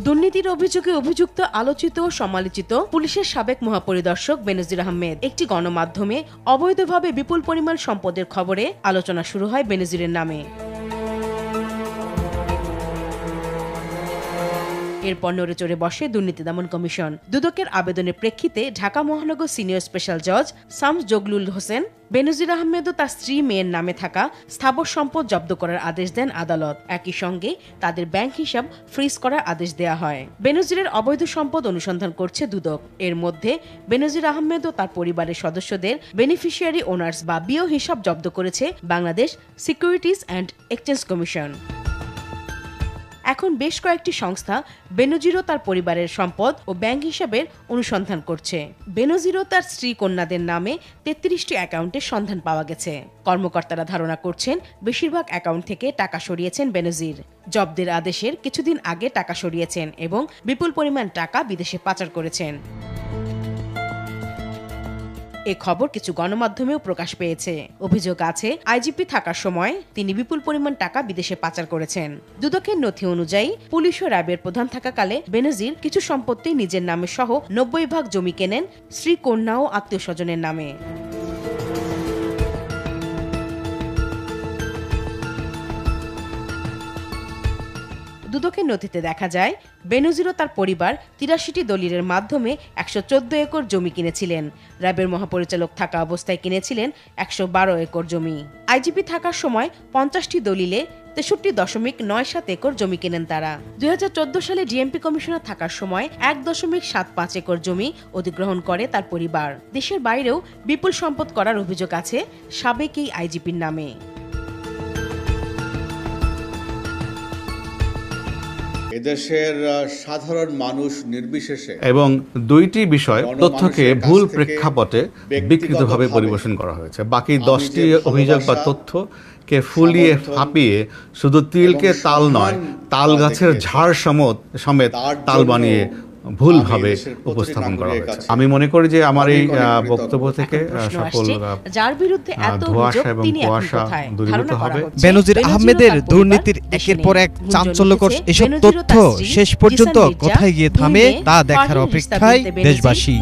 দুর্নীতির অভিযোগে অভিযুক্ত আলোচিত ও সমালোচিত পুলিশের সাবেক মহাপরিদর্শক বেনজির আহমেদ একটি গণমাধ্যমে অবৈধভাবে বিপুল পরিমাণ সম্পদের খবরে আলোচনা শুরু হয় বেনজিরের নামে। এরপর নড়ে চড়ে বসে দুর্নীতি দমন কমিশন। দুদকের আবেদনের প্রেক্ষিতে ঢাকা মহানগর সিনিয়র স্পেশাল জজ শামস জগলুল হোসেন বেনজির আহমেদ ও তার স্ত্রী মেয়ের নামে থাকা স্থাবর সম্পদ জব্দ করার আদেশ দেন আদালত। একই সঙ্গে তাদের ব্যাংক হিসাব ফ্রিজ করার আদেশ দেয়া হয়। বেনজিরের অবৈধ সম্পদ অনুসন্ধান করছে দুদক। এর মধ্যে বেনজির আহমেদ ও তার পরিবারের সদস্যদের বেনিফিশিয়ারি ওনার্স বা বিও হিসাব জব্দ করেছে Bangladesh securities and exchange commission. এখন বেশ কয়েকটি সংস্থা বেনজির ও তার পরিবারের সম্পদ ও ব্যাংক হিসাবের অনুসন্ধান করছে। বেনজির ও তার স্ত্রী কন্যাদের নামে ৩৩টি অ্যাকাউন্টের সন্ধান পাওয়া গেছে। কর্মকর্তারা ধারণা করছেন বেশিরভাগ অ্যাকাউন্ট থেকে টাকা সরিয়েছেন বেনজির। জব্দের আদেশের কিছুদিন আগে টাকা সরিয়েছেন এবং বিপুল পরিমাণ টাকা বিদেশে পাচার করেছেন। এ খবর কিছু গণমাধ্যমেও প্রকাশ পেয়েছে। অভিযোগ আছে আইজিপি থাকার সময় তিনি বিপুল পরিমাণ টাকা বিদেশে পাচার করেছেন। দুদকের নথি অনুযায়ী পুলিশ ও র্যাবের প্রধান থাকাকালে বেনজির কিছু সম্পত্তি নিজের নামে সহ ৯০ ভাগ জমি কেনেন স্ত্রী, কন্যা ও আত্মীয় স্বজনের নামে। দুদকের নথিতে দেখা যায় বেনজির ও তার পরিবার ৮৩টি দলিলের মাধ্যমে ১১৪ একর জমি কিনেছিলেন। র্যাবের মহাপরিচালক থাকা অবস্থায় কিনেছিলেন ১১২ একর জমি। আইজিপি থাকার সময় ৫০টি দলিলে ৬৩.৯৭ একর জমি কেনেন তারা। ২০১৪ সালে ডিএমপি কমিশনার থাকার সময় ১.৭৫ একর জমি অধিগ্রহণ করে তার পরিবার। দেশের বাইরেও বিপুল সম্পদ করার অভিযোগ আছে সাবেক এই আইজিপির নামে। এদেশের সাধারণ মানুষ নির্বিশেষে এবং দুইটি বিষয় তথ্যকে ভুল প্রেক্ষাপটে বিকৃতভাবে পরিবেশন করা হয়েছে। বাকি 10টি অভিযোগ বা তথ্যকে ফুলিয়ে ফাঁপিয়ে শুধু তিলকে তাল নয়, তাল গাছের ঝাড় সমেত তাল বানিয়ে ভুলভাবে উপস্থাপন করা হয়েছে। আমি মনে করি যে আমার এই বক্তব্য থেকে সকল যার বিরুদ্ধে এত অভিযোগ তিনি এখন কোথায় দূরীভূত হবে। বেনজির আহমেদের দুর্নীতির একের পর এক চাঞ্চল্যকর এসব তথ্য শেষ পর্যন্ত কোথায় গিয়ে থামে তা দেখার অপেক্ষায় দেশবাসী।